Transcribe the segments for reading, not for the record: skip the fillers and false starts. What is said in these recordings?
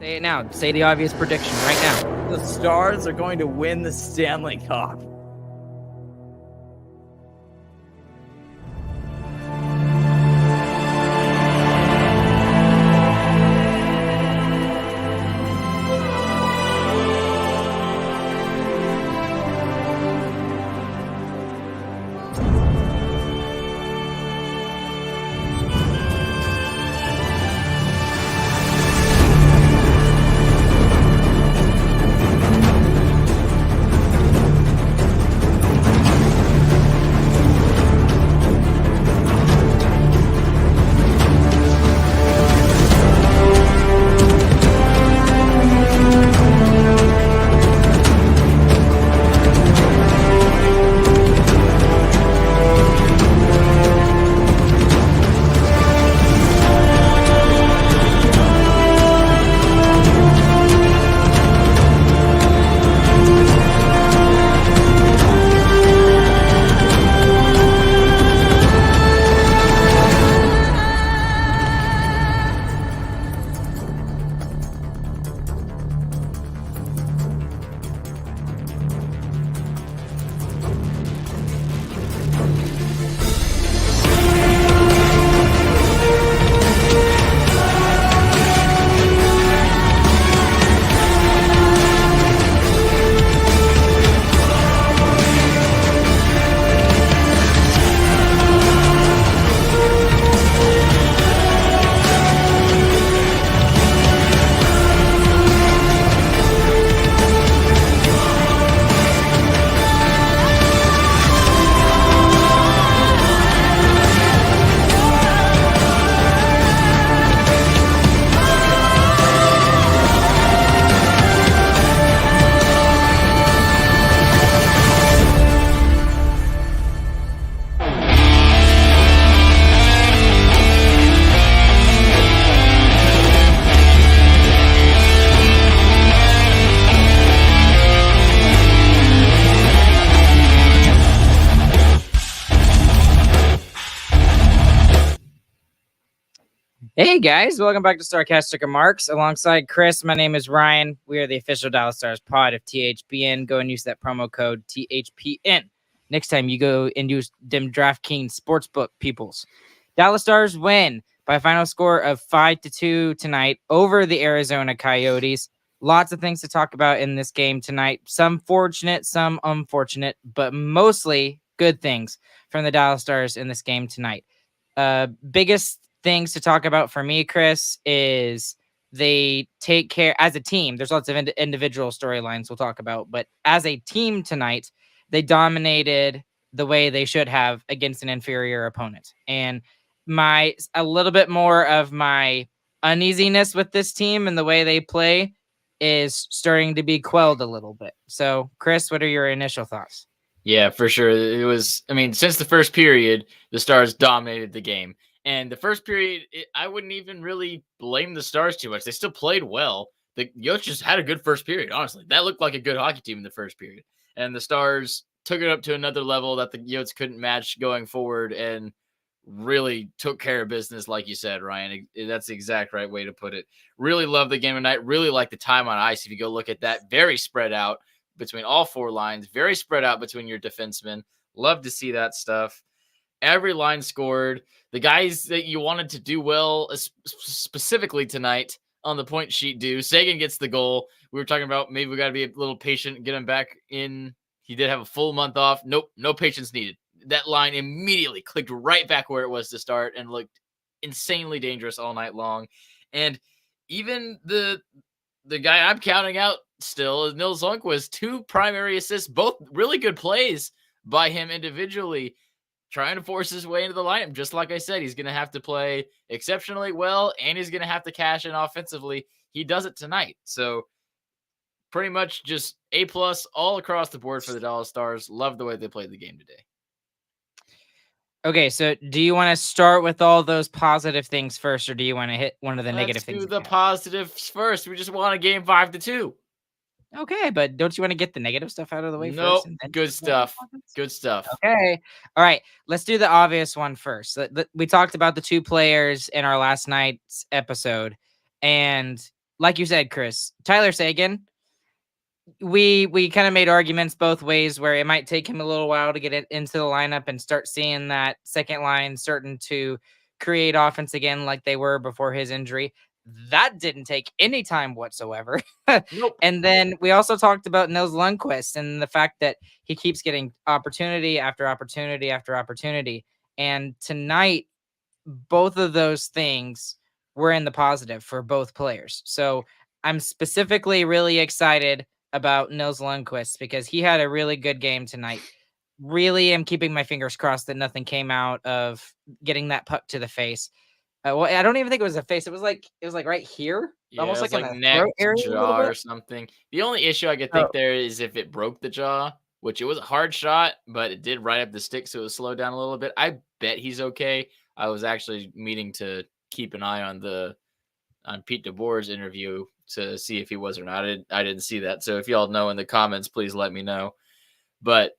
Say it now. Say the obvious prediction right now. The Stars are going to win the Stanley Cup. Hey guys, welcome back to Sarcastic Remarks. Alongside Chris, my name is Ryan. We are the official Dallas Stars pod of THPN. Go and use that promo code THPN. Next time you go and use them DraftKings Sportsbook peoples. Dallas Stars win by a final score of 5-2 tonight over the Arizona Coyotes. Lots of things to talk about in this game tonight. Some fortunate, some unfortunate, but mostly good things from the Dallas Stars in this game tonight. Biggest things to talk about for me, Chris, is they take care as a team. There's lots of individual storylines we'll talk about, but as a team tonight, they dominated the way they should have against an inferior opponent. And a little bit more of my uneasiness with this team and the way they play is starting to be quelled a little bit. So, Chris, what are your initial thoughts? Yeah, for sure. It was, since the first period, the Stars dominated the game. And the first period, I wouldn't even really blame the Stars too much. They still played well. The Yotes just had a good first period, honestly. That looked like a good hockey team in the first period. And the Stars took it up to another level that the Yotes couldn't match going forward and really took care of business, like you said, Ryan. That's the exact right way to put it. Really love the game tonight. Really like the time on ice. If you go look at that, very spread out between all four lines, very spread out between your defensemen. Love to see that stuff. Every line scored. The guys that you wanted to do well, specifically tonight on the point sheet, do. Seguin gets the goal. We were talking about maybe we got to be a little patient, get him back in. He did have a full month off. Nope, no patience needed. That line immediately clicked right back where it was to start and looked insanely dangerous all night long. And even the guy I'm counting out still is Nils Lundqvist, 2 primary assists, both really good plays by him individually, trying to force his way into the lineup. Just like I said, he's going to have to play exceptionally well, and he's going to have to cash in offensively. He does it tonight. So pretty much just A+ all across the board for the Dallas Stars. Love the way they played the game today. Okay, so do you want to start with all those positive things first, or do you want to hit one of the negative things? Let's do the positives first. We just won a game 5-2. Okay, but don't you want to get the negative stuff out of the way first? Nope, good stuff. Good stuff. Okay, all right. Let's do the obvious one first. We talked about the 2 players in our last night's episode, and like you said, Chris, Tyler Seguin, we kind of made arguments both ways where it might take him a little while to get it into the lineup and start seeing that second line starting to create offense again like they were before his injury. That didn't take any time whatsoever. Nope. And then we also talked about Nils Lundqvist and the fact that he keeps getting opportunity after opportunity after opportunity. And tonight, both of those things were in the positive for both players. So I'm specifically really excited about Nils Lundqvist because he had a really good game tonight. Really am keeping my fingers crossed that nothing came out of getting that puck to the face. Well, I don't even think it was a face. It was like right here, Yeah, almost it like was in like the neck, throat area a little jaw, bit. or something. The only issue I could Oh, think there is if it broke the jaw, which it was a hard shot, but it did right up the stick, so it was slowed down a little bit. I bet he's okay. I was actually meaning to keep an eye on Pete DeBoer's interview to see if he was or not. I didn't see that. So if y'all know in the comments, please let me know. But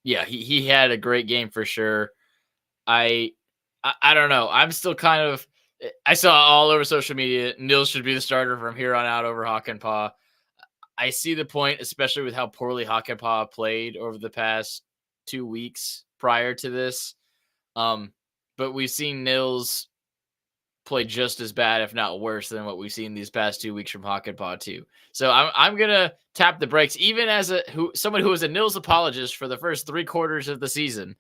yeah, he had a great game for sure. I don't know. I'm still kind of I saw all over social media Nils should be the starter from here on out over Hakanpää. I see the point, especially with how poorly Hakanpää played over the past 2 weeks prior to this. But we've seen Nils play just as bad, if not worse, than what we've seen these past 2 weeks from Hakanpää too. So I'm gonna tap the brakes, even as someone who was a Nils apologist for the first 3 quarters of the season.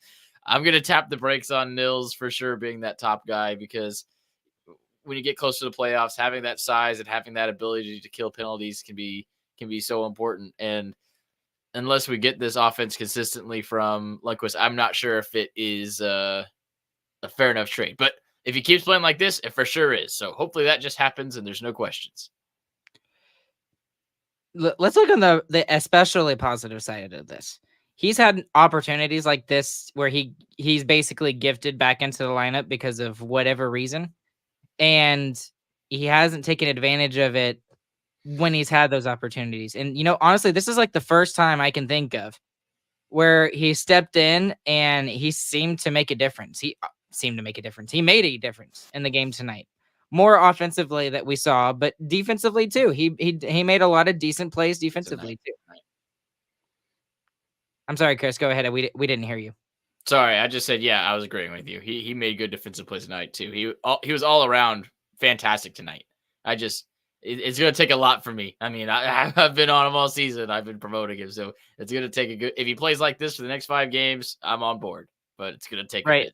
I'm gonna tap the brakes on Nils for sure being that top guy because when you get close to the playoffs, having that size and having that ability to kill penalties can be so important. And unless we get this offense consistently from Lundqvist, I'm not sure if it is a fair enough trade. But if he keeps playing like this, it for sure is. So hopefully that just happens and there's no questions. let's look on the especially positive side of this. He's had opportunities like this where he's basically gifted back into the lineup because of whatever reason, and he hasn't taken advantage of it when he's had those opportunities. And honestly, this is like the first time I can think of where he stepped in and he seemed to make a difference. He seemed to make a difference. He made a difference in the game tonight. More offensively that we saw, but defensively too. He made a lot of decent plays defensively too. I'm sorry, Chris. Go ahead. We didn't hear you. Sorry, I just said yeah. I was agreeing with you. He made good defensive plays tonight too. He was all around fantastic tonight. It's going to take a lot for me. I mean, I've been on him all season. I've been promoting him, so it's going to take a good. If he plays like this for the next 5 games, I'm on board. But it's going to take a bit.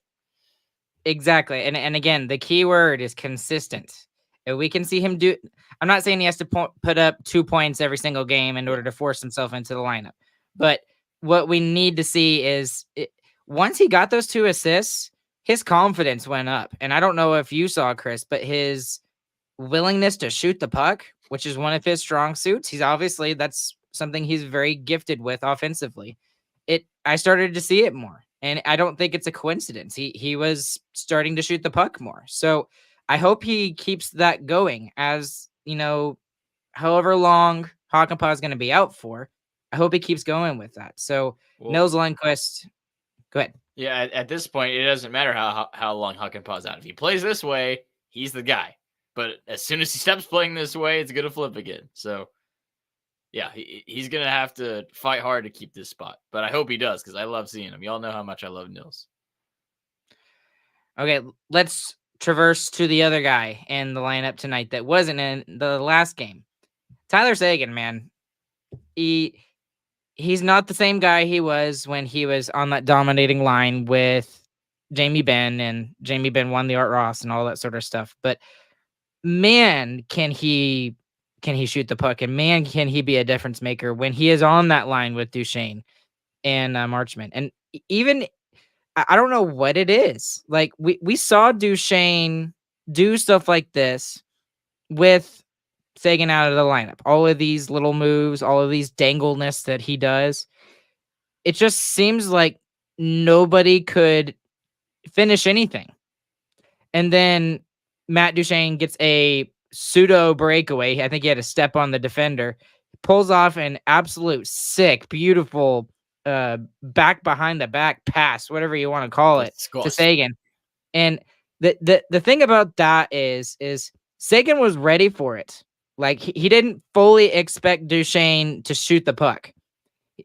Exactly. And again, the key word is consistent. If we can see him do, I'm not saying he has to put up 2 points every single game in order to force himself into the lineup. But what we need to see is once he got those 2 assists, his confidence went up. And I don't know if you saw, Chris, but his willingness to shoot the puck, which is one of his strong suits. That's something he's very gifted with offensively. I started to see it more. And I don't think it's a coincidence. He was starting to shoot the puck more. So I hope he keeps that going as, however long Hakanpää is going to be out for. I hope he keeps going with that. So Nils Lundqvist, go ahead. Yeah, at this point, it doesn't matter how long Hakanpää's out. If he plays this way, he's the guy. But as soon as he stops playing this way, it's going to flip again. So, yeah, he's going to have to fight hard to keep this spot. But I hope he does because I love seeing him. Y'all know how much I love Nils. Okay, let's traverse to the other guy in the lineup tonight that wasn't in the last game. Tyler Seguin, man. He's not the same guy he was when he was on that dominating line with Jamie Benn, and Jamie Benn won the Art Ross and all that sort of stuff. But man, can he shoot the puck, and man, can he be a difference maker when he is on that line with Duchesne and Marchment. And even I don't know what it is. Like we saw Duchesne do stuff like this with Seguin out of the lineup. All of these little moves, all of these dangleness that he does. It just seems like nobody could finish anything. And then Matt Duchesne gets a pseudo breakaway. I think he had a step on the defender. Pulls off an absolute sick, beautiful back behind the back pass, whatever you want to call it, to Seguin. And the thing about that is Seguin was ready for it. Like he didn't fully expect Duchesne to shoot the puck.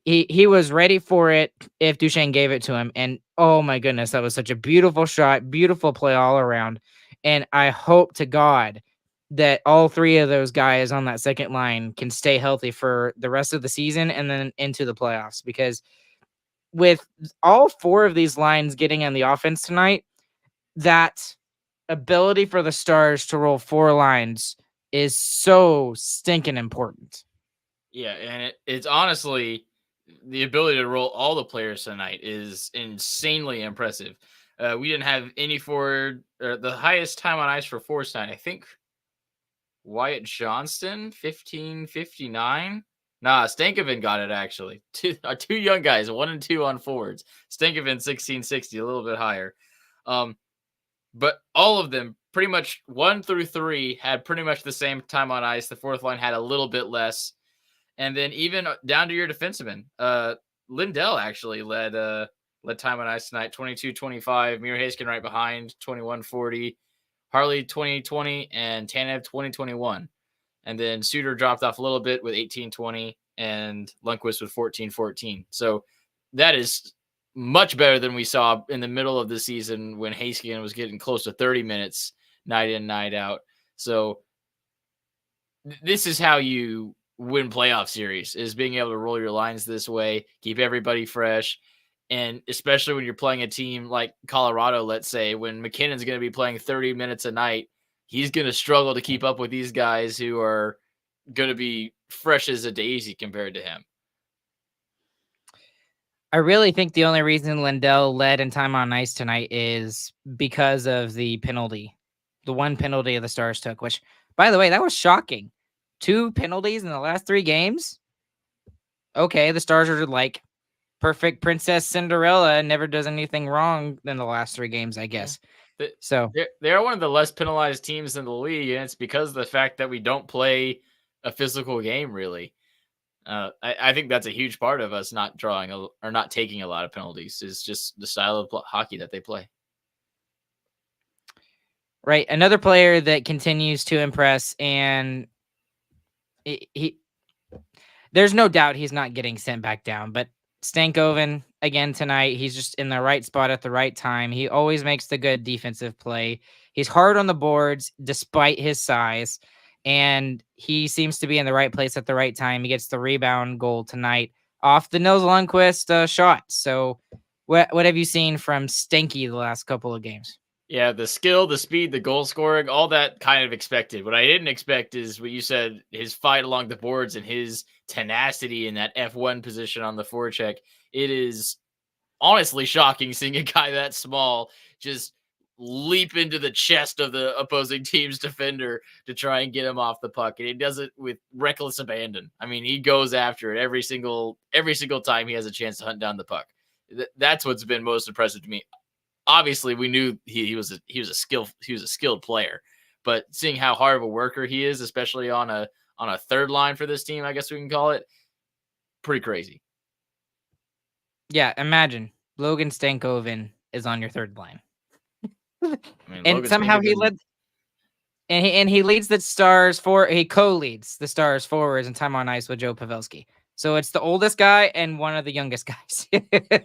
He was ready for it if Duchesne gave it to him. And oh my goodness, that was such a beautiful shot, beautiful play all around. And I hope to God that all three of those guys on that second line can stay healthy for the rest of the season and then into the playoffs. Because with all four of these lines getting on the offense tonight, that ability for the Stars to roll four lines is so stinking important. Yeah, and it's honestly the ability to roll all the players tonight is insanely impressive. We didn't have any forward, or the highest time on ice for forwards tonight. I think Wyatt Johnston, 15:59. Nah, Stankoven got it actually. Two young guys, 1 and 2 on forwards. Stankoven 16:60, a little bit higher. But all of them, pretty much 1 through 3, had pretty much the same time on ice. The fourth line had a little bit less. And then even down to your defenseman, Lindell actually led time on ice tonight, 22:25. Mira Haskin right behind, 21:40. Harley 20:20 and Tanev 20:21. And then Suter dropped off a little bit with 18:20 and Lundqvist with 14:14. So that is much better than we saw in the middle of the season when Haskin was getting close to 30 minutes night in, night out. So this is how you win playoff series, is being able to roll your lines this way, keep everybody fresh. And especially when you're playing a team like Colorado, let's say, when McKinnon's going to be playing 30 minutes a night, he's going to struggle to keep up with these guys who are going to be fresh as a daisy compared to him. I really think the only reason Lindell led in time on ice tonight is because of the penalty. The one penalty the Stars took, which, by the way, that was shocking. 2 penalties in the last 3 games. Okay, the Stars are like perfect Princess Cinderella and never does anything wrong in the last 3 games, I guess. Yeah. So they're one of the less penalized teams in the league, and it's because of the fact that we don't play a physical game, really. I think that's a huge part of us not drawing or not taking a lot of penalties, is just the style of hockey that they play. Right. Another player that continues to impress, and he there's no doubt he's not getting sent back down, but Stankoven again tonight, he's just in the right spot at the right time. He always makes the good defensive play. He's hard on the boards despite his size, and he seems to be in the right place at the right time. He gets the rebound goal tonight off the Nils Lundqvist shot. So what have you seen from Stanky the last couple of games? Yeah, the skill, the speed, the goal scoring, all that kind of expected. What I didn't expect is what you said, his fight along the boards and his tenacity in that F1 position on the forecheck. It is honestly shocking seeing a guy that small just leap into the chest of the opposing team's defender to try and get him off the puck. And he does it with reckless abandon. I mean, he goes after it every single time he has a chance to hunt down the puck. That's what's been most impressive to me. Obviously, we knew he was a skilled player, but seeing how hard of a worker he is, especially on a third line for this team, I guess we can call it, pretty crazy. Yeah, imagine Logan Stankoven is on your third line. I mean, and somehow he led, and he leads the Stars he co-leads the Stars forwards in time on ice with Joe Pavelski. So it's the oldest guy and one of the youngest guys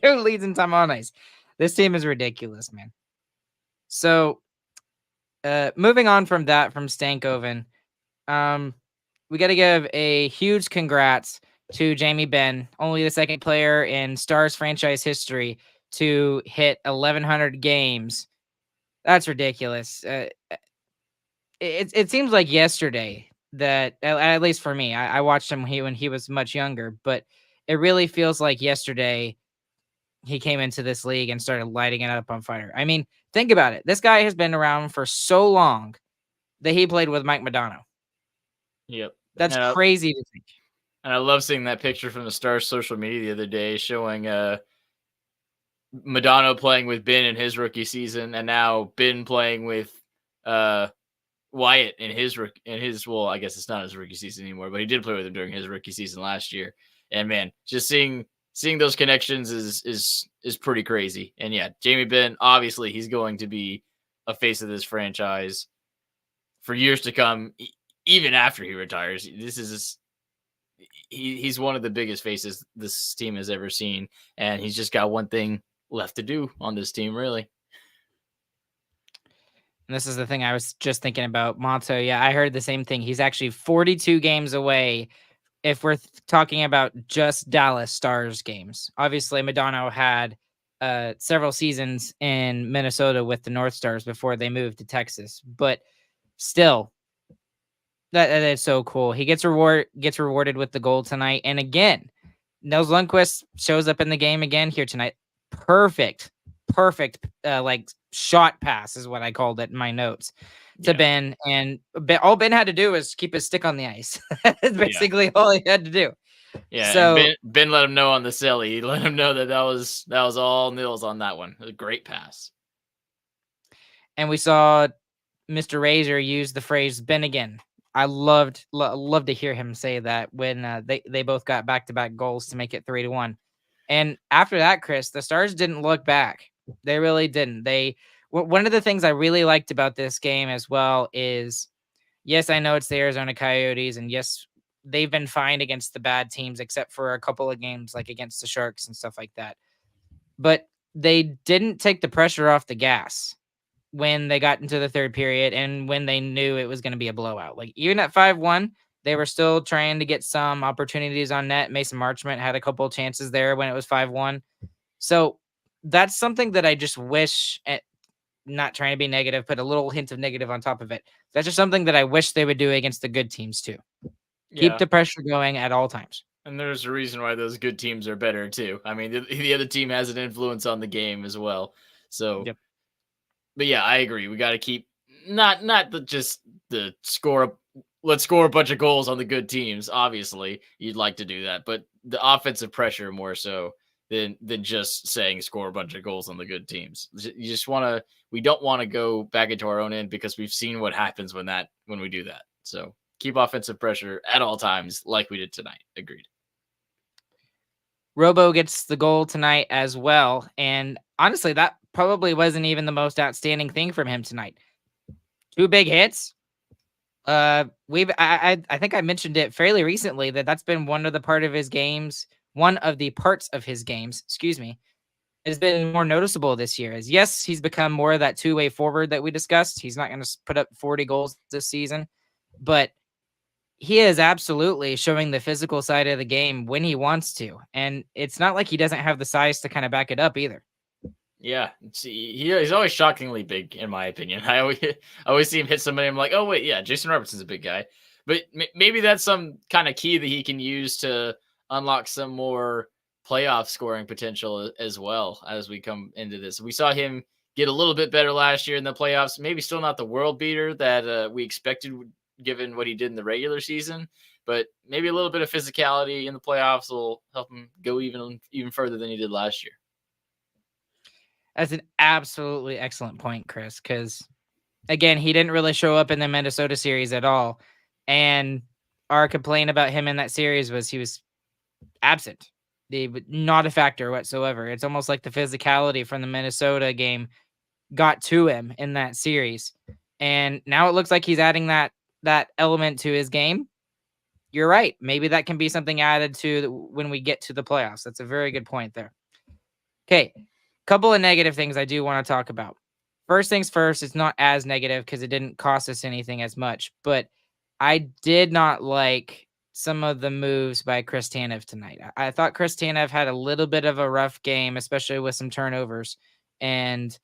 who leads in time on ice. This team is ridiculous, man. So, moving on from that, from Stankoven, we got to give a huge congrats to Jamie Benn, only the second player in Stars franchise history to hit 1,100 games. That's ridiculous. It seems like yesterday that, at least for me, I watched him when he was much younger, but it really feels like yesterday he came into this league and started lighting it up on fire. I mean, think about it. This guy has been around for so long that he played with Mike Modano. Yep. That's crazy to think. And I love seeing that picture from the Stars social media the other day showing Modano playing with Ben in his rookie season, and now Ben playing with Wyatt in his well, I guess it's not his rookie season anymore, but he did play with him during his rookie season last year. And man, just seeing those connections is pretty crazy. And yeah, Jamie Benn, obviously he's going to be a face of this franchise for years to come. even after he retires. This is he's one of the biggest faces this team has ever seen, and he's just got one thing left to do on this team, really. And this is the thing I was just thinking about. Monto, yeah, I heard the same thing. He's actually 42 games away if we're talking about just Dallas Stars games. Obviously, Madonna had several seasons in Minnesota with the North Stars before they moved to Texas. But still, that is so cool. He gets rewarded with the goal tonight. And again, Nils Lundqvist shows up in the game again here tonight. Perfect, like shot pass is what I called it in my notes to Ben. And all Ben had to do was keep his stick on the ice. That's basically all he had to do. Yeah, so and Ben let him know on the celly. He let him know that was all Nils on that one. A great pass. And we saw Mr. Razor use the phrase "Ben again." I loved to hear him say that when they both got back-to-back goals to make it 3-1. And after that, Chris, the Stars didn't look back. They really didn't. One of the things I really liked about this game as well is, yes, I know it's the Arizona Coyotes, and yes, they've been fine against the bad teams, except for a couple of games like against the Sharks and stuff like that. But they didn't take the pressure off the gas when they got into the third period and when they knew it was going to be a blowout. Like even at 5-1, they were still trying to get some opportunities on net. Mason Marchment had a couple of chances there when it was 5-1. So that's something that I just wish, not trying to be negative, put a little hint of negative on top of it. That's just something that I wish they would do against the good teams too. Keep the pressure going at all times. And there's a reason why those good teams are better too. I mean, the other team has an influence on the game as well. So, But yeah, I agree. We got to keep not just the score. Let's score a bunch of goals on the good teams. Obviously, you'd like to do that, but the offensive pressure more so than just saying score a bunch of goals on the good teams. You just want to. We don't want to go back into our own end because we've seen what happens when we do that. So keep offensive pressure at all times, like we did tonight. Agreed. Robo gets the goal tonight as well, and honestly, that probably wasn't even the most outstanding thing from him tonight. 2 big hits. I think I mentioned it fairly recently that's been one of the parts of his games, excuse me, has been more noticeable this year. As yes, he's become more of that two-way forward that we discussed. He's not going to put up 40 goals this season, but he is absolutely showing the physical side of the game when he wants to. And it's not like he doesn't have the size to kind of back it up either. Yeah, he's always shockingly big, in my opinion. I always see him hit somebody. I'm like, oh wait, yeah, Jason Robertson's a big guy, but maybe that's some kind of key that he can use to unlock some more playoff scoring potential as well as we come into this. We saw him get a little bit better last year in the playoffs. Maybe still not the world beater that we expected given what he did in the regular season, but maybe a little bit of physicality in the playoffs will help him go even further than he did last year. That's an absolutely excellent point, Chris, because, again, he didn't really show up in the Minnesota series at all. And our complaint about him in that series was he was absent. Not a factor whatsoever. It's almost like the physicality from the Minnesota game got to him in that series. And now it looks like he's adding that element to his game. You're right. Maybe that can be something added to when we get to the playoffs. That's a very good point there. Okay. Couple of negative things I do want to talk about. First things first, it's not as negative because it didn't cost us anything as much, but I did not like some of the moves by Chris Tanev tonight. I thought Chris Tanev had a little bit of a rough game, especially with some turnovers and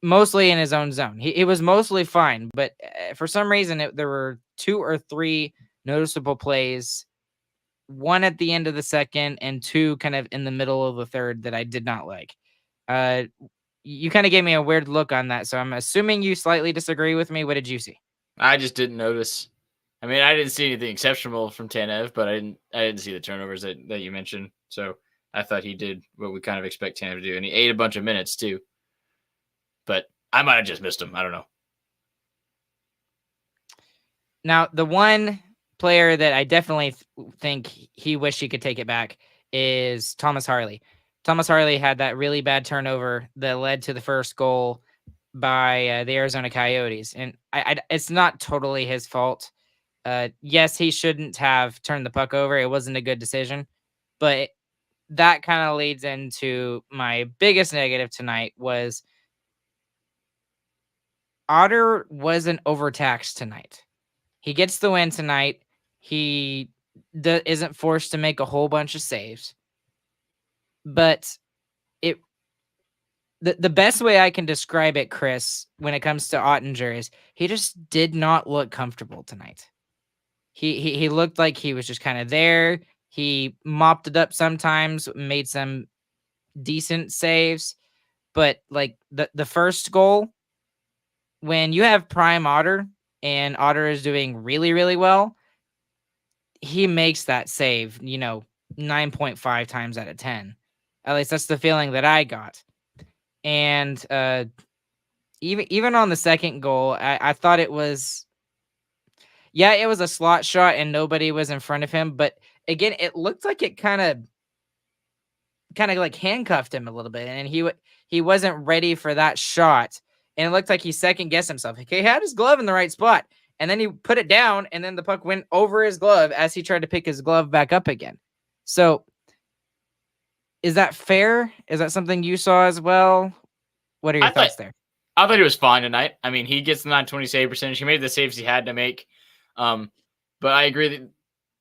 mostly in his own zone. He was mostly fine, but for some reason there were 2 or 3 noticeable plays, one at the end of the second and 2 kind of in the middle of the third that I did not like. You kind of gave me a weird look on that, so I'm assuming you slightly disagree with me. What did you see? I just didn't notice. I mean, I didn't see anything exceptional from Tanev, but I didn't see the turnovers that you mentioned. So I thought he did what we kind of expect Tanev to do, and he ate a bunch of minutes too. But I might have just missed him. I don't know. Now, the one player that I definitely think he wished he could take it back is Thomas Harley. Thomas Harley had that really bad turnover that led to the first goal by the Arizona Coyotes. And it's not totally his fault. Yes, he shouldn't have turned the puck over. It wasn't a good decision, but that kind of leads into my biggest negative tonight was Otter wasn't overtaxed tonight. He gets the win tonight. He isn't forced to make a whole bunch of saves, but it the best way I can describe it, Chris, when it comes to Ottinger is he just did not look comfortable tonight. He looked like he was just kind of there. He mopped it up sometimes, made some decent saves, but like the first goal, when you have prime Otter and Otter is doing really, really well, he makes that save, 9.5 times out of 10. At least that's the feeling that I got. And even on the second goal, I thought it was, yeah, it was a slot shot and nobody was in front of him. But again, it looked like it kind of like handcuffed him a little bit, and he wasn't ready for that shot, and it looked like he second guessed himself. Like, he had his glove in the right spot, and then he put it down, and then the puck went over his glove as he tried to pick his glove back up again. So, is that fair? Is that something you saw as well? What are your thoughts there? I thought he was fine tonight. I mean, he gets the 920 save percentage. He made the saves he had to make. But I agree that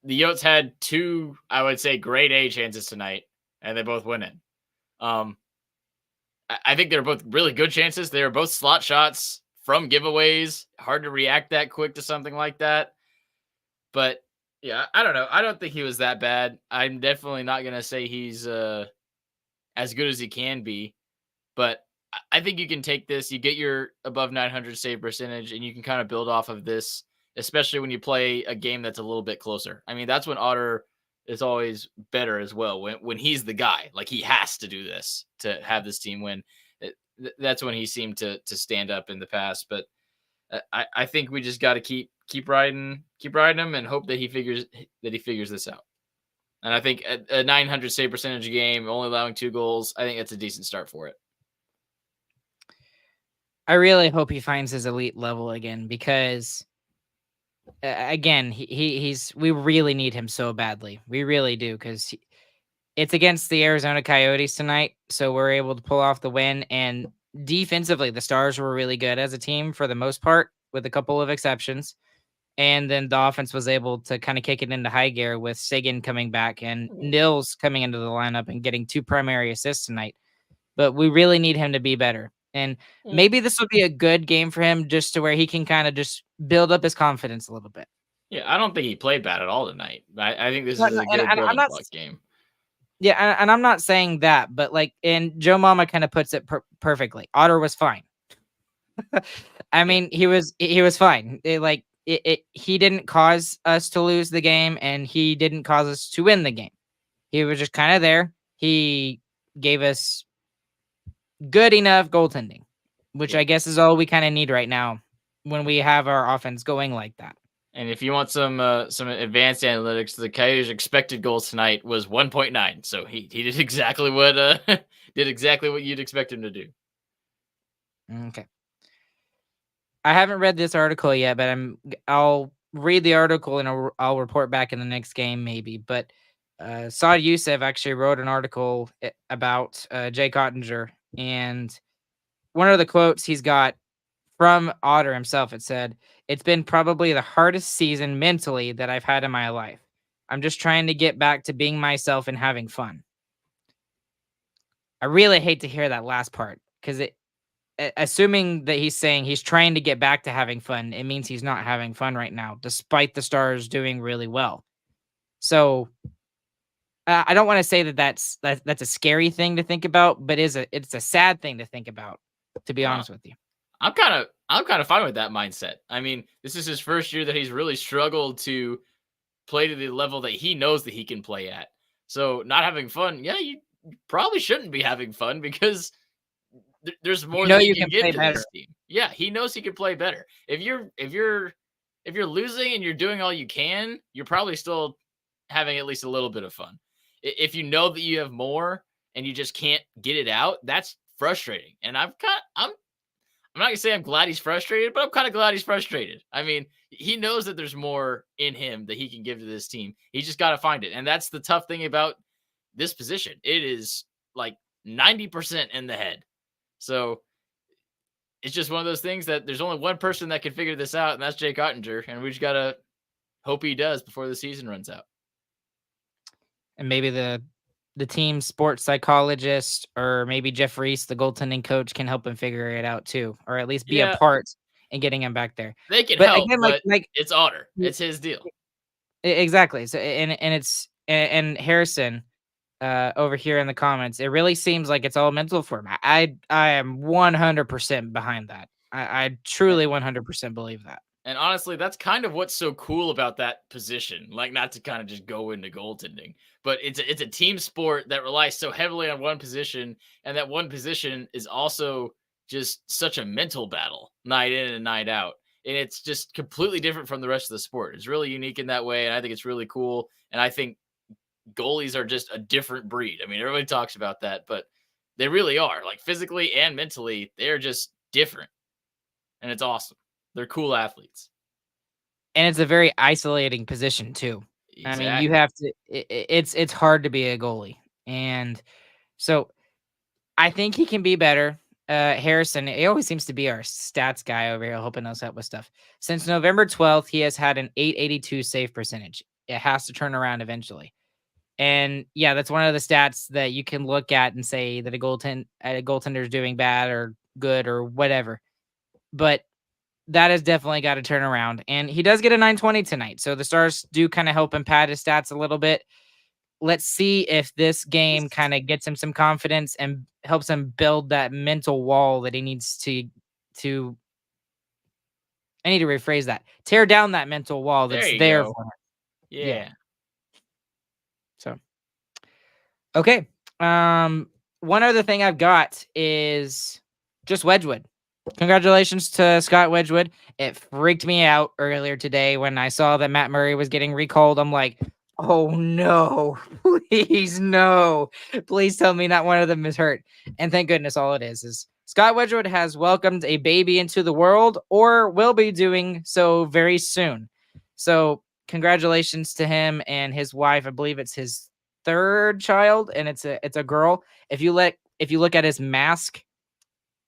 the Yotes had two, I would say, grade A chances tonight, and they both went in. I think they're both really good chances. They were both slot shots from giveaways. Hard to react that quick to something like that. But yeah, I don't know. I don't think he was that bad. I'm definitely not going to say he's as good as he can be. But I think you can take this. You get your above 900 save percentage, and you can kind of build off of this, especially when you play a game that's a little bit closer. I mean, that's when Otter is always better as well. When he's the guy, like he has to do this to have this team win. That's when he seemed to stand up in the past. But I think we just got to keep riding him and hope that he figures this out. And I think a 900 save percentage game, only allowing 2 goals, I think that's a decent start for it. I really hope he finds his elite level again, because again, we really need him so badly. We really do, because it's against the Arizona Coyotes tonight, so we're able to pull off the win. And defensively, the Stars were really good as a team for the most part, with a couple of exceptions. And then the offense was able to kind of kick it into high gear with Sagan coming back and Nils coming into the lineup and getting 2 primary assists tonight. But we really need him to be better. And maybe this will be a good game for him, just to where he can kind of just build up his confidence a little bit. Yeah, I don't think he played bad at all tonight. I think this is a good building block game. Yeah, and I'm not saying that, but and Joe Mama kind of puts it perfectly. Otter was fine. I mean, he was fine. He didn't cause us to lose the game, and he didn't cause us to win the game. He was just kind of there. He gave us good enough goaltending, which I guess is all we kind of need right now when we have our offense going like that. And if you want some advanced analytics, the Coyotes' expected goals tonight was 1.9. So he did exactly what you'd expect him to do. Okay. I haven't read this article yet, but I'll read the article and I'll report back in the next game maybe. But Saad Youssef actually wrote an article about Jake Ottinger, and one of the quotes he's got from Otter himself, it said, "It's been probably the hardest season mentally that I've had in my life. I'm just trying to get back to being myself and having fun." I really hate to hear that last part, because assuming that he's saying he's trying to get back to having fun, it means he's not having fun right now, despite the Stars doing really well. So I don't want to say that's a scary thing to think about, but it's a sad thing to think about, to be honest with you. I'm kind of fine with that mindset. I mean, this is his first year that he's really struggled to play to the level that he knows that he can play at. So not having fun, yeah, you probably shouldn't be having fun, because there's more that you can get to this team. Yeah, he knows he can play better. If you're losing and you're doing all you can, you're probably still having at least a little bit of fun. If you know that you have more and you just can't get it out, that's frustrating. And I'm not gonna say I'm glad he's frustrated, but I'm kind of glad he's frustrated. I mean, he knows that there's more in him that he can give to this team. He just got to find it. And that's the tough thing about this position. It is like 90% in the head. So it's just one of those things that there's only one person that can figure this out, and that's Jake Ottinger. And we just got to hope he does before the season runs out. And maybe the team sports psychologist or maybe Jeff Reese, the goaltending coach, can help him figure it out too, or at least be a part in getting him back there. They can But help, again, but like it's Otter. It's his deal. Exactly. So and Harrison over here in the comments, it really seems like it's all mental for him. I am 100% behind that. I truly 100% believe that. And honestly, that's kind of what's so cool about that position. Like, not to kind of just go into goaltending, but it's a team sport that relies so heavily on one position, and that one position is also just such a mental battle night in and night out. And it's just completely different from the rest of the sport. It's really unique in that way, and I think it's really cool. And I think goalies are just a different breed. I mean, everybody talks about that, but they really are. Like, physically and mentally, they're just different. And it's awesome. They're cool athletes. And it's a very isolating position too. Exactly. I mean, you have to it's hard to be a goalie. And so I think he can be better. Harrison, he always seems to be our stats guy over here, helping us out with stuff. Since November 12th, he has had an .882 save percentage. It has to turn around eventually. And yeah, that's one of the stats that you can look at and say that a goaltender is doing bad or good or whatever. But that has definitely got to turn around. And he does get a 920 tonight. So the Stars do kind of help him pad his stats a little bit. Let's see if this game kind of gets him some confidence and helps him build that mental wall that he needs to I need to rephrase that. Tear down that mental wall that's there for him. Yeah. So, okay. One other thing I've got is just Wedgwood. Congratulations to Scott Wedgwood. It freaked me out earlier today when I saw that Matt Murray was getting recalled. I'm like, oh no, please no. Please tell me not one of them is hurt. And thank goodness all it is Scott Wedgwood has welcomed a baby into the world or will be doing so very soon. So congratulations to him and his wife. I believe it's his third child and it's a girl. If you look at his mask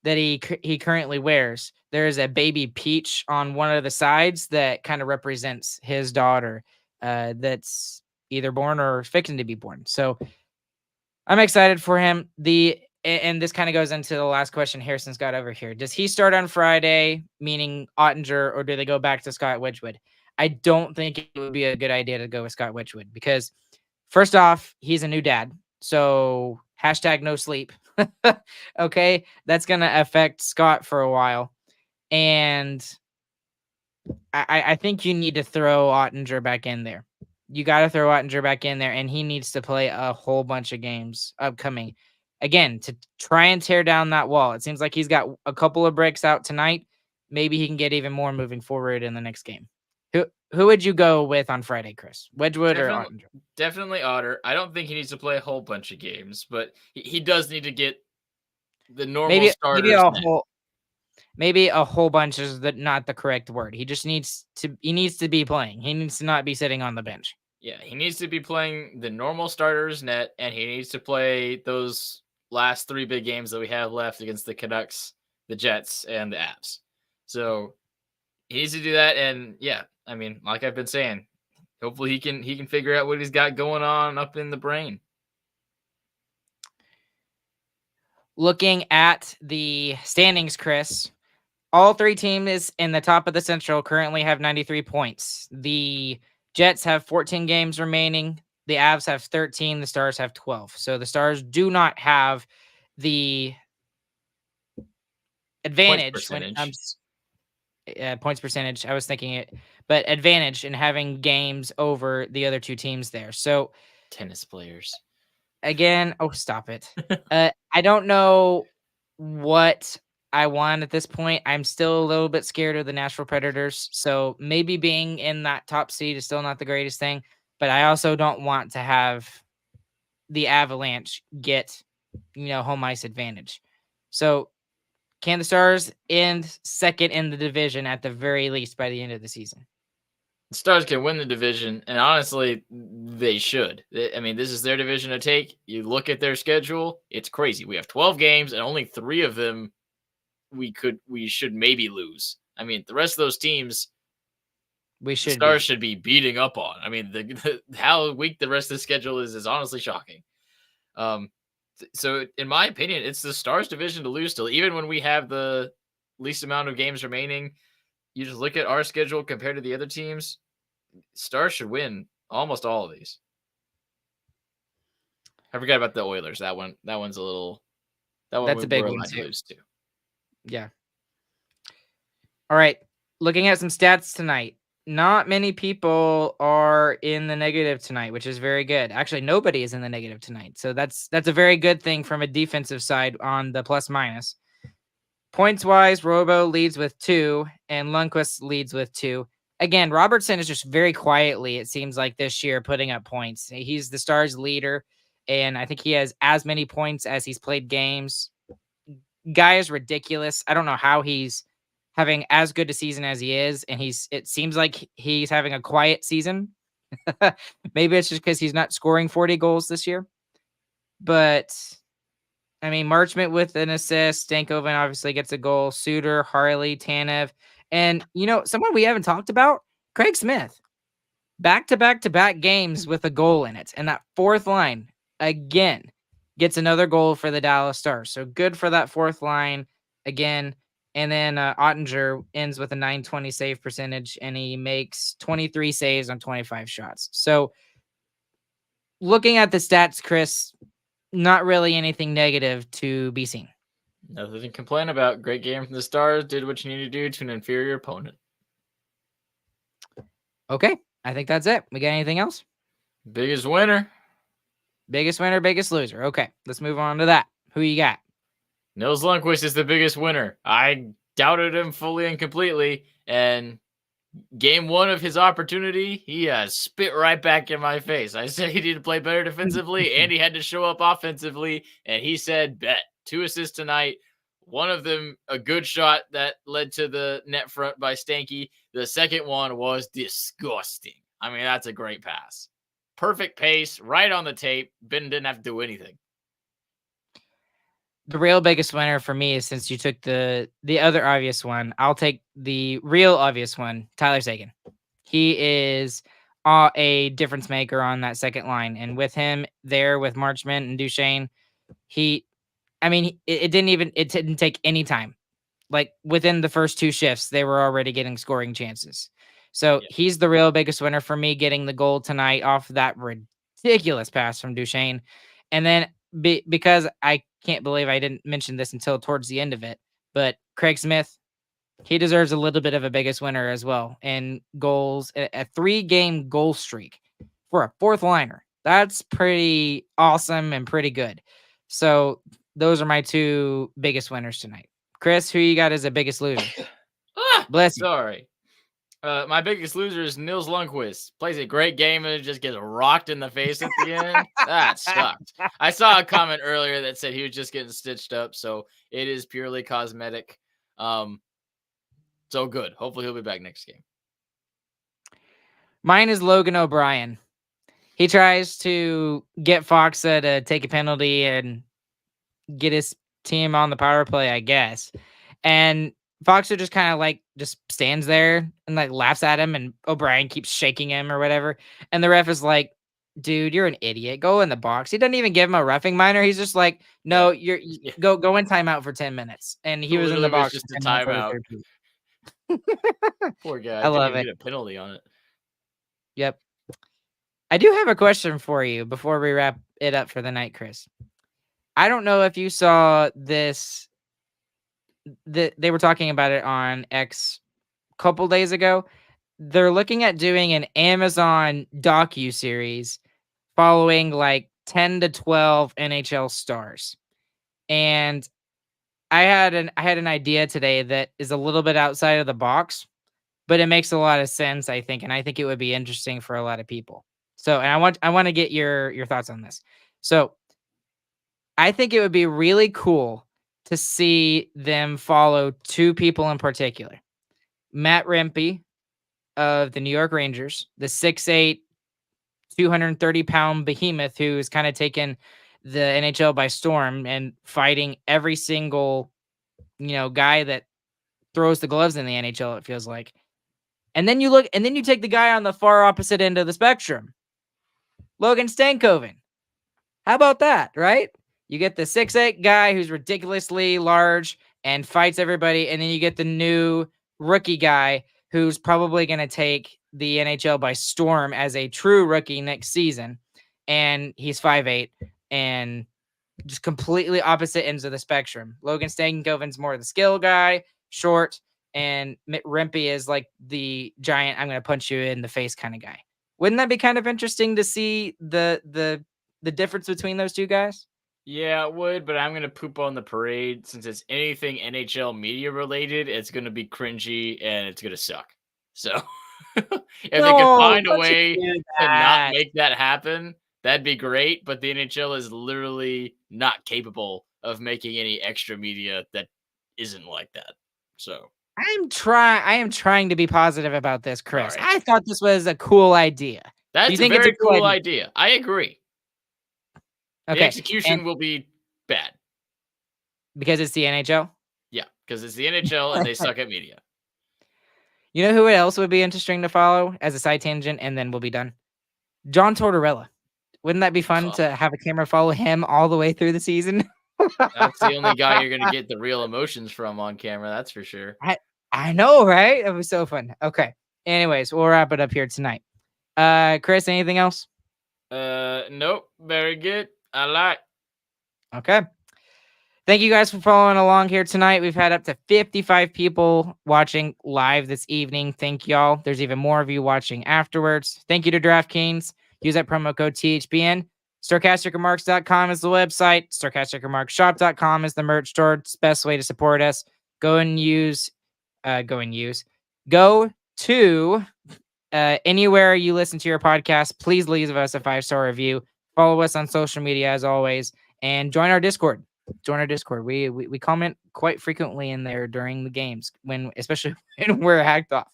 that he currently wears, there's a baby peach on one of the sides that kind of represents his daughter that's either born or fixing to be born. So I'm excited for him. And this kind of goes into the last question Harrison's got over here. Does he start on Friday, meaning Ottinger, or do they go back to Scott Wedgwood? I don't think it would be a good idea to go with Scott Wedgwood because first off, he's a new dad. So #no sleep. Okay. That's going to affect Scott for a while. And I think you need to throw Ottinger back in there. You got to throw Ottinger back in there, and he needs to play a whole bunch of games upcoming. Again, to try and tear down that wall. It seems like he's got a couple of breaks out tonight. Maybe he can get even more moving forward in the next game. Who would you go with on Friday, Chris? Wedgwood or Ottinger? Definitely Otter. I don't think he needs to play a whole bunch of games, but he does need to get the normal starters. Maybe a whole bunch is not the correct word. He just needs to be playing. He needs to not be sitting on the bench. Yeah, he needs to be playing the normal starters net, and he needs to play those last 3 big games that we have left against the Canucks, the Jets, and the Avs. So he needs to do that, and yeah, I mean, like I've been saying, hopefully he can figure out what he's got going on up in the brain. Looking at the standings, Chris, all 3 teams in the top of the Central currently have 93 points. The Jets have 14 games remaining. The Avs have 13. The Stars have 12. So the Stars do not have the advantage when it comes points percentage. I was thinking it, but advantage in having games over the other 2 teams there. So tennis players. Again, oh, stop it. I don't know what I want at this point. I'm still a little bit scared of the Nashville Predators. So maybe being in that top seed is still not the greatest thing, but I also don't want to have the Avalanche get, home ice advantage. So Can the Stars end second in the division at the very least by the end of the season? The Stars can win the division, and honestly, they should. I mean, this is their division to take. You look at their schedule; it's crazy. We have 12 games, and only 3 of them we should maybe lose. I mean, the rest of those teams, We the should Stars be. should be beating up on. I mean, how weak the rest of the schedule is honestly shocking. So in my opinion, it's the Stars division to lose still, even when we have the least amount of games remaining. You just look at our schedule compared to the other teams. Stars should win almost all of these. I forgot about the Oilers. That one's a little. That's a big we're one allowed to too. lose too. Yeah. All right. Looking at some stats tonight. Not many people are in the negative tonight, which is very good. Actually, nobody is in the negative tonight. So that's a very good thing from a defensive side on the plus minus. Points wise, Robo leads with 2 and Lundqvist leads with 2. Again, Robertson is just very quietly, it seems like this year, putting up points. He's the Stars leader, and I think he has as many points as he's played games. Guy is ridiculous. I don't know how he's having as good a season as he is, and it seems like he's having a quiet season. Maybe it's just because he's not scoring 40 goals this year. But I mean, Marchment with an assist, Stankoven obviously gets a goal, Suter, Harley, Tanev, and someone we haven't talked about, Craig Smith. Back-to-back-to-back games with a goal in it, and that fourth line again gets another goal for the Dallas Stars. So good for that fourth line again. And then Ottinger ends with a .920 save percentage, and he makes 23 saves on 25 shots. So looking at the stats, Chris, not really anything negative to be seen. Nothing to complain about. Great game from the Stars. Did what you need to do to an inferior opponent. Okay, I think that's it. We got anything else? Biggest winner. Biggest winner, biggest loser. Okay, let's move on to that. Who you got? Nils Lundqvist is the biggest winner. I doubted him fully and completely, and game 1 of his opportunity, he spit right back in my face. I said he needed to play better defensively, and he had to show up offensively, and he said, bet. 2 assists tonight. One of them, a good shot that led to the net front by Stanky. The second one was disgusting. I mean, that's a great pass. Perfect pace, right on the tape. Ben didn't have to do anything. The real biggest winner for me is, since you took the other obvious one, I'll take the real obvious one, Tyler Seguin. He is a difference maker on that second line. And with him there with Marchment and Duchesne, it didn't take any time. Like within the first 2 shifts, they were already getting scoring chances. So he's the real biggest winner for me, getting the goal tonight off that ridiculous pass from Duchesne. And then because I can't believe I didn't mention this until towards the end of it, but Craig Smith, he deserves a little bit of a biggest winner as well. And goals, a 3-game goal streak for a fourth liner. That's pretty awesome and pretty good. So those are my 2 biggest winners tonight. Chris, who you got as a biggest loser? Bless you. Sorry. My biggest loser is Nils Lundqvist. Plays a great game and just gets rocked in the face at the end. That sucked. I saw a comment earlier that said he was just getting stitched up, so it is purely cosmetic. So good. Hopefully he'll be back next game. Mine is Logan O'Brien. He tries to get Foxa to take a penalty and get his team on the power play, I guess. And Foxer just kind of just stands there and laughs at him, and O'Brien keeps shaking him or whatever. And the ref is like, dude, you're an idiot. Go in the box. He doesn't even give him a roughing minor. He's just like, no, go in timeout for 10 minutes. And he was in the box. Just a timeout. Poor guy. I love it. Get a penalty on it. Yep. I do have a question for you before we wrap it up for the night, Chris. I don't know if you saw this. They were talking about it on X a couple days ago. They're looking at doing an Amazon docu-series following 10 to 12 NHL stars. And I had an idea today that is a little bit outside of the box, but it makes a lot of sense, I think, and I think it would be interesting for a lot of people. So, and I want to get your thoughts on this. So, I think it would be really cool to see them follow two people in particular. Matt Rempe of the New York Rangers, the 6'8", 230-pound behemoth who's kind of taken the NHL by storm and fighting every single, guy that throws the gloves in the NHL, it feels like. And then you take the guy on the far opposite end of the spectrum, Logan Stankoven. How about that, right? You get the 6'8" guy who's ridiculously large and fights everybody, and then you get the new rookie guy who's probably going to take the NHL by storm as a true rookie next season. And he's 5'8", and just completely opposite ends of the spectrum. Logan Stankoven's more the skill guy, short, and Rempe is like the giant, I'm going to punch you in the face kind of guy. Wouldn't that be kind of interesting to see the difference between those two guys? Yeah, it would, but I'm going to poop on the parade. Since it's anything NHL media related, it's going to be cringy and it's going to suck. So if they could find a way to not make that happen, that'd be great. But the NHL is literally not capable of making any extra media that isn't like that. So I am trying to be positive about this, Chris. Right. I thought this was a cool idea. That's a very cool idea. I agree. Okay. The execution will be bad. Because it's the NHL? Yeah, because it's the NHL and they suck at media. You know who else would be interesting to follow as a side tangent, and then we'll be done? John Tortorella. Wouldn't that be fun to have a camera follow him all the way through the season? That's the only guy you're going to get the real emotions from on camera. That's for sure. I know, right? It was so fun. Okay. Anyways, we'll wrap it up here tonight. Chris, anything else? Nope. Very good. I like. Okay. Thank you guys for following along here tonight. We've had up to 55 people watching live this evening. Thank y'all. There's even more of you watching afterwards. Thank you to DraftKings. Use that promo code THPN. SarcasticRemarks.com is the website. SarcasticRemarksShop.com is the merch store. It's the best way to support us. Go to anywhere you listen to your podcast. Please leave us a 5-star review. Follow us on social media as always, and join our Discord. We comment quite frequently in there during the games, especially when we're hacked off.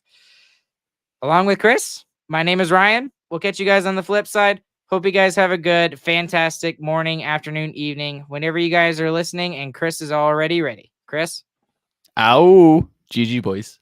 Along with Chris, my name is Ryan. We'll catch you guys on the flip side. Hope you guys have a good, fantastic morning, afternoon, evening, whenever you guys are listening. And Chris is already ready. Chris? Ow. GG, boys.